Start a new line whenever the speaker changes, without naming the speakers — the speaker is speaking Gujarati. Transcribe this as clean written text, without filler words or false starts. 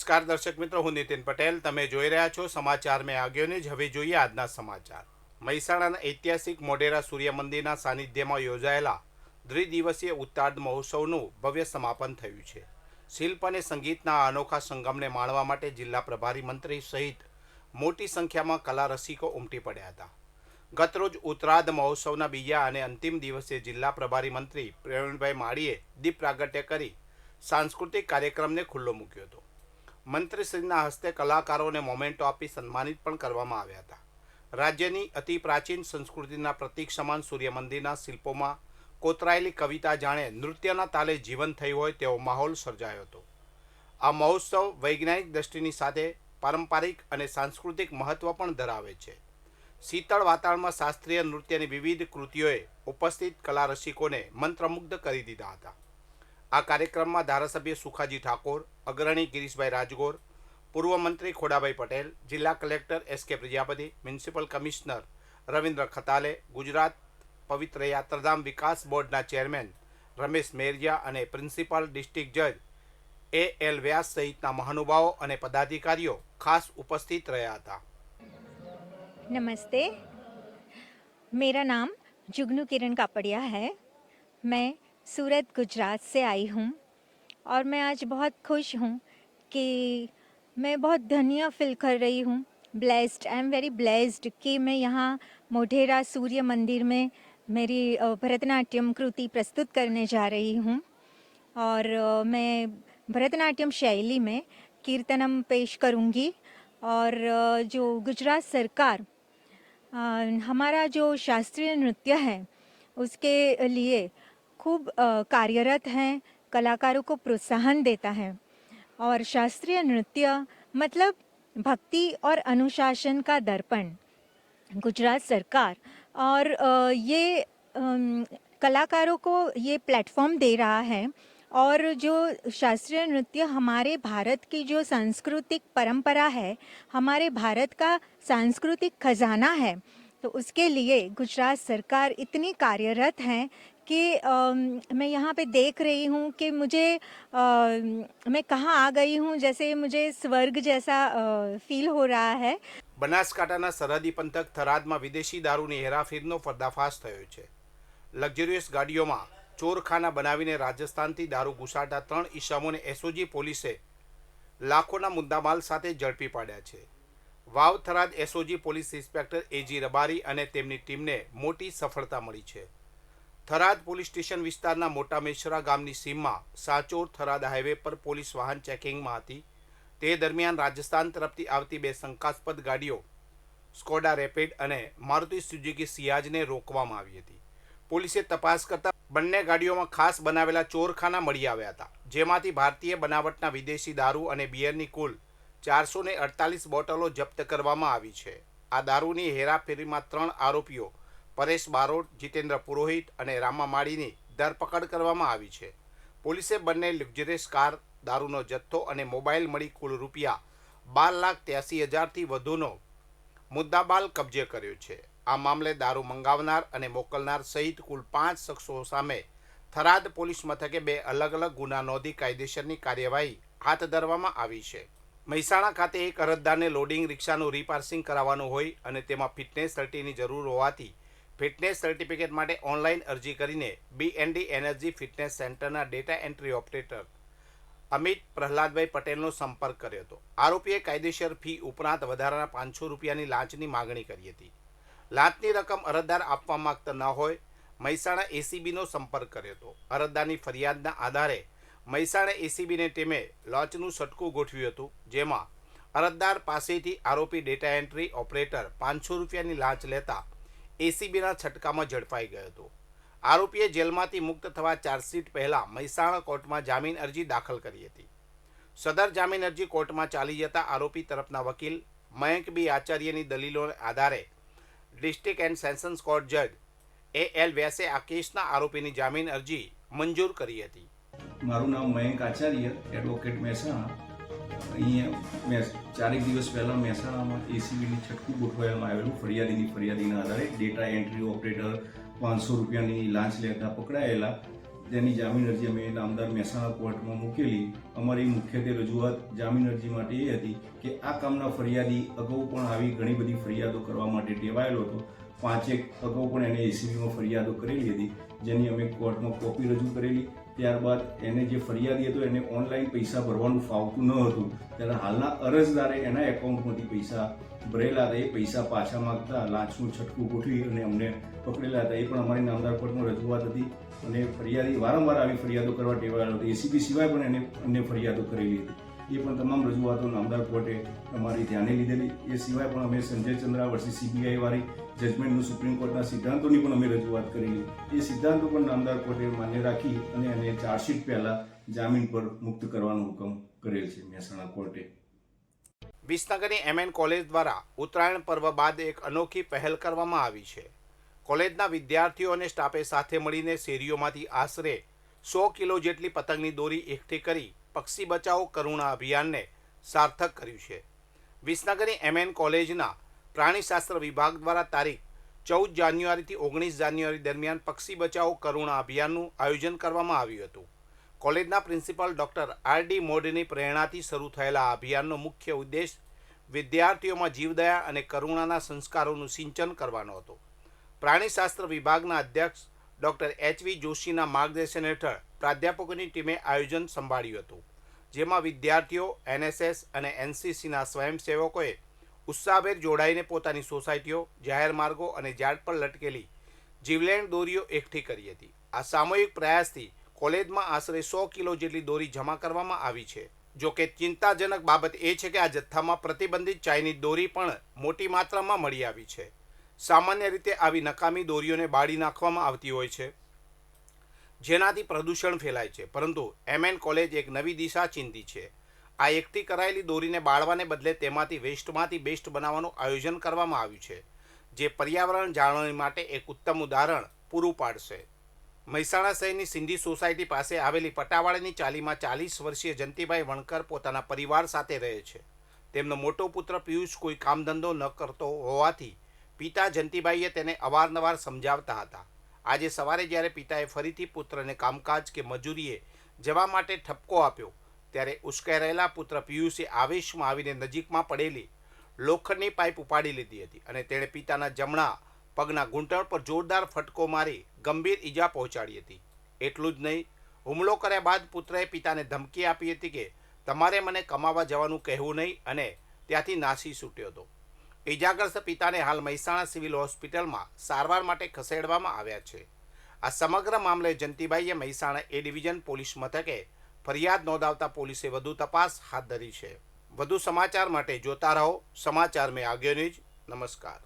નમસ્કાર દર્શક મિત્રો, હું નીતિન પટેલ. તમે જોઈ રહ્યા છો સમાચાર મેં આગેને જ. હવે જોઈએ આજના સમાચાર. મહેસાણાના ઐતિહાસિક મોઢેરા સૂર્ય મંદિરના સાનિધ્યમાં યોજાયેલા દ્વિદિવસીય ઉત્તરાર્ધ મહોત્સવનું ભવ્ય સમાપન થયું છે. શિલ્પ અને સંગીતના આ અનોખા સંગમને માણવા માટે જિલ્લા પ્રભારી મંત્રી સહિત મોટી સંખ્યામાં કલા રસિકો ઉમટી પડ્યા હતા. ગતરોજ ઉત્તરાર્ધ મહોત્સવના બીજા અને અંતિમ દિવસે જિલ્લા પ્રભારી મંત્રી પ્રવીણભાઈ માળીએ દીપ પ્રાગટ્ય કરી સાંસ્કૃતિક કાર્યક્રમને ખુલ્લો મૂક્યો હતો. મંત્રીશ્રીના હસ્તે કલાકારોને મોમેન્ટો આપી સન્માનિત પણ કરવામાં આવ્યા હતા. રાજ્યની અતિ પ્રાચીન સંસ્કૃતિના પ્રતીક સમાન સૂર્ય મંદિરના શિલ્પોમાં કોતરાયેલી કવિતા જાણે નૃત્યના તાલે જીવંત થઈ હોય તેવો માહોલ સર્જાયો હતો. આ મહોત્સવ વૈજ્ઞાનિક દ્રષ્ટિની સાથે પારંપરિક અને સાંસ્કૃતિક મહત્વ પણ ધરાવે છે. શીતળ વાતાવરણમાં શાસ્ત્રીય નૃત્યની વિવિધ કૃતિઓએ ઉપસ્થિત કલા રસિકોને મંત્રમુગ્ધ કરી દીધા હતા. આ કાર્યક્રમમાં ધારાસભ્ય સુખાજી ઠાકોર, અગ્રણી ગિરીશભાઈ રાજગોર, પૂર્વ મંત્રી ખોડાભાઈ પટેલ, જિલ્લા collector S K. Prajapati, municipal commissioner Ravindra Khatale, Gujarat પવિત્ર યાત્રાધામ વિકાસ બોર્ડના ચેરમેન રમેશ મેરજા અને પ્રિન્સિપાલ ડિસ્ટ્રિક્ટ જજ એ.એલ. વ્યાસ સહિતના મહાનુભાવો અને પદાધિકારીઓ ખાસ ઉપસ્થિત રહ્યા હતા.
नमस्ते, मेरा नाम जुगनू किरण कापड़िया है. मैं सूरत गुजरात से आई हूँ और मैं आज बहुत खुश हूँ कि मैं बहुत धन्य फील कर रही हूँ, blessed, I am very blessed कि मैं यहाँ मोढेरा सूर्य मंदिर में मेरी भरतनाट्यम कृति प्रस्तुत करने जा रही हूँ. और मैं भरतनाट्यम शैली में कीर्तनम पेश करूँगी. और जो गुजरात सरकार हमारा जो शास्त्रीय नृत्य है उसके लिए खूब कार्यरत हैं, कलाकारों को प्रोत्साहन देता है. और शास्त्रीय नृत्य मतलब भक्ति और अनुशासन का दर्पण. गुजरात सरकार और ये कलाकारों को ये प्लेटफॉर्म दे रहा है. और जो शास्त्रीय नृत्य हमारे भारत की जो सांस्कृतिक परंपरा है, हमारे भारत का सांस्कृतिक खजाना है, तो उसके लिए गुजरात सरकार इतनी कार्यरत है कि मैं यहाँ पे देख रही हूँ कि मुझे मैं कहाँ आ गई हूँ, जैसे मुझे स्वर्ग जैसा फील हो रहा है.
બનાસકાંઠાના સરહદી પંથક થરાદમાં વિદેશી દારૂની હેરાફેરીનો પર્દાફાશ થયો છે. લક્ઝરિયસ ગાડીઓમાં ચોરખાના બનાવીને રાજસ્થાનથી દારૂ ઘુસાડતા 3 ઈસમોને એસઓજી પોલીસે લાખોના મુદ્દામાલ સાથે ઝડપી પાડ્યા છે. Vav Tharad SOG police inspector એજી રબારી અને તેમની ટીમને મોટી સફળતા મળી છે. થરાદ પોલીસ સ્ટેશન વિસ્તારના મોટા મેશ્રા ગામની સીમમાં સાચોર થરાદ હાઈવે પર પોલીસ વાહન ચેકિંગમાં હતી. તે દરમિયાન રાજસ્થાન તરફથી આવતી 2 શંકાસ્પદ ગાડીઓ સ્કોડા રેપિડ અને મારુતિ સુઝુકી સિયાજને રોકવામાં આવી હતી. પોલીસે તપાસ કરતા બંને ગાડીઓમાં ખાસ બનાવેલા ચોરખાના મળી આવ્યા હતા, જેમાંથી ભારતીય બનાવટના વિદેશી દારૂ અને બિયરની કુલ 448 બોટલો જપ્ત કરવામાં આવી છે. આ દારૂની હેરાફેરીમાં 3 આરોપીઓ પરેશ બારોટ, જીતેન્દ્ર પુરોહિત અને રામા માળીની ધરપકડ કરવામાં આવી છે. પોલીસે બંને લક્ઝરિયસ કાર, દારૂનો જથ્થો અને મોબાઈલ મળી કુલ રૂપિયા 12,83,000થી વધુનો મુદ્દામાલ કબજે કર્યો છે. આ મામલે દારૂ મંગાવનાર અને મોકલનાર સહિત કુલ 5 શખ્સો સામે થરાદ પોલીસ મથકે 2 અલગ અલગ ગુના નોંધી કાયદેસરની કાર્યવાહી હાથ ધરવામાં આવી છે. મહેસાણા ખાતે એક અરજદારને લોડિંગ રિક્ષાનું રીપાર્સિંગ કરાવવાનું હોય અને તેમાં ફિટનેસ સર્ટિની જરૂર હોવાથી ફિટનેસ સર્ટિફિકેટ માટે ઓનલાઈન અરજી કરીને BND એનર્જી ફિટનેસ સેન્ટરના data entry operator Amit Prahladbhai પટેલનો સંપર્ક કર્યો હતો. આરોપીએ કાયદેસર ફી ઉપરાંત વધારાના 500 રૂપિયાની લાંચની માગણી કરી હતી. લાંચની રકમ અરજદાર આપવા માંગતા ન હોય મહેસાણા એસીબીનો સંપર્ક કર્યો હતો. અરજદારની ફરિયાદના આધારે મહેસાણા એસીબીની ટીમે લોચનું સટકું ગોઠવ્યું હતું, જેમાં અરજદાર પાસેથી આરોપી ડેટા એન્ટ્રી ઓપરેટર 500 રૂપિયાની લાંચ લેતા એસીબીના છટકામાં ઝડપાઈ ગયો હતો. આરોપીએ જેલમાંથી મુક્ત થવા ચાર્જશીટ પહેલાં મહેસાણા કોર્ટમાં જામીન અરજી દાખલ કરી હતી. સદર જામીન અરજી કોર્ટમાં ચાલી જતા આરોપી તરફના વકીલ મયંક બી આચાર્યની દલીલોના આધારે ડિસ્ટ્રિક્ટ એન્ડ સેશન્સ કોર્ટ જજ એ.એલ. વ્યાસે આ કેસના આરોપીની જામીન અરજી મંજૂર કરી હતી.
મારું નામ મયંક આચાર્ય, એડવોકેટ મહેસાણા. અહીંયા મેં 4 દિવસ પહેલાં મહેસાણામાં એસીબીની છટકું ગોઠવવામાં આવેલું ફરિયાદીના આધારે ડેટા એન્ટ્રી ઓપરેટર 500 રૂપિયાની લાંચ લેતા પકડાયેલા જેની જામીન અરજી અમે નામદાર મહેસાણા કોર્ટમાં મૂકેલી. અમારી મુખ્યત્વે રજૂઆત જામીન અરજી માટે એ હતી કે આ કામના ફરિયાદી અગાઉ પણ આવી ઘણી બધી ફરિયાદો કરવા માટે ટેવાયેલો હતો. 5 અગાઉ પણ એને એસીબીમાં ફરિયાદો કરેલી હતી, જેની અમે કોર્ટમાં કોપી રજૂ કરેલી. ત્યારબાદ એને જે ફરિયાદી હતો એને ઓનલાઈન પૈસા ભરવાનું ફાવતું ન હતું, ત્યારે હાલના અરજદારે એના એકાઉન્ટમાંથી પૈસા ભરેલા હતા. એ પૈસા પાછા માંગતા લાંચનું છટકું ગોઠવી અને અમને પકડેલા હતા. એ પણ અમારી નામદાર કોર્ટમાં રજૂઆત હતી અને ફરિયાદી વારંવાર આવી ફરિયાદો કરવા ટેવાયેલો હતો. એસીબી સિવાય પણ એને અન્ય ફરિયાદો કરેલી હતી. એ પણ તમામ રજૂઆતો નામદાર કોર્ટે અમારી ધ્યાને લીધેલી. એ સિવાય પણ અમે સંજય ચંદ્રા વર્સિસ સીબીઆઈ વાળી જજમેન્ટનું સુપ્રીમ કોર્ટના સિદ્ધાંતોની પણ અમે રજૂઆત કરેલી. એ સિદ્ધાંતો પણ નામદાર કોર્ટે માન્ય રાખી અને એને ચાર્જશીટ પહેલા જામીન પર મુક્ત કરવાનો હુકમ કરેલ છે મહેસાણા કોર્ટે.
વિસનગરની MN કોલેજ દ્વારા ઉત્તરાયણ પર્વ બાદ એક અનોખી પહેલ કરવામાં આવી છે. કોલેજના વિદ્યાર્થીઓ અને સ્ટાફે સાથે મળીને શેરીઓમાંથી આશરે 100 કિલો જેટલી પતંગની દોરી એકઠી કરી પક્ષી બચાવો કરુણા અભિયાનને સાર્થક કર્યું છે. વિસનગરની MN કોલેજના પ્રાણીશાસ્ત્ર વિભાગ દ્વારા તારીખ 14 જાન્યુઆરીથી 19 જાન્યુઆરી દરમિયાન પક્ષી બચાવો કરુણા અભિયાનનું આયોજન કરવામાં આવ્યું હતું. કોલેજના પ્રિન્સિપાલ ડૉક્ટર RD મોડની પ્રેરણાથી શરૂ થયેલા આ અભિયાનનો મુખ્ય ઉદ્દેશ વિદ્યાર્થીઓમાં જીવદયા અને કરુણાના સંસ્કારોનું સિંચન કરવાનો હતો. પ્રાણીશાસ્ત્ર વિભાગના અધ્યક્ષ ડૉક્ટર HV જોશીના માર્ગદર્શન હેઠળ પ્રાધ્યાપકોની ટીમે આયોજન સંભાળ્યું હતું, જેમાં વિદ્યાર્થીઓ, NSS અને NCCના સ્વયંસેવકોએ ઉત્સાહભેર જોડાઈને પોતાની સોસાયટીઓ, જાહેર માર્ગો અને ઝાડ પર લટકેલી જીવલેણ દોરીઓ એકઠી કરી હતી. આ સામૂહિક પ્રયાસથી કોલેજમાં આશરે 100 કિલો જેટલી દોરી જમા કરવામાં આવી છે. જો કે ચિંતાજનક બાબત એ છે કે આ જથ્થામાં પ્રતિબંધિત ચાઇનીઝ દોરી પણ મોટી માત્રામાં મળી આવી છે. સામાન્ય રીતે આવી નકામી દોરીઓને બાળી નાખવામાં આવતી હોય છે, જેનાથી પ્રદૂષણ ફેલાય છે, પરંતુ MN કોલેજ એક નવી દિશા ચિંધી છે. આ એકઠી કરાયેલી દોરીને બાળવાને બદલે તેમાંથી વેસ્ટમાંથી બેસ્ટ બનાવવાનું આયોજન કરવામાં આવ્યું છે, જે પર્યાવરણ જાળવણી માટે એક ઉત્તમ ઉદાહરણ પૂરું પાડશે. મહેસાણા શહેરની સિંધી સોસાયટી પાસે આવેલી પટાવાળાની ચાલીમાં 40 વર્ષીય જંતીભાઈ વણકર પોતાના પરિવાર સાથે રહે છે. તેમનો મોટો પુત્ર પિયુષ કોઈ કામધંધો ન કરતો હોવાથી પિતા જંતીભાઈએ તેને અવારનવાર સમજાવતા હતા. આજે સવારે જ્યારે પિતાએ ફરીથી પુત્રને કામકાજ કે મજૂરીએ જવા માટે ઠપકો આપ્યો, ત્યારે ઉશ્કેરાયેલા પુત્ર પિયુષે આવેશમાં આવીને નજીકમાં પડેલી લોખંડની પાઇપ ઉપાડી લીધી હતી અને તેણે પિતાના જમણા પગના ઘૂંટણ પર જોરદાર ફટકો મારી ગંભીર ઈજા પહોંચાડી હતી. એટલું જ નહીં, હુમલો કર્યા બાદ પુત્રએ પિતાને ધમકી આપી હતી કે તમારે મને કમાવા જવાનું કહેવું નહીં, અને ત્યાંથી નાસી છૂટ્યો હતો. ઈજાગ્રસ્ત પિતાને હાલ મહેસાણા સિવિલ હોસ્પિટલમાં સારવાર માટે ખસેડવામાં આવ્યા છે. આ સમગ્ર મામલે જંતીભાઈએ મહેસાણા A ડિવિઝન પોલીસ મથકે ફરિયાદ નોંધાવતા પોલીસે વધુ તપાસ હાથ ધરી છે. વધુ સમાચાર માટે જોતા રહો સમાચાર મેં આગ્યો ન્યૂઝ. નમસ્કાર.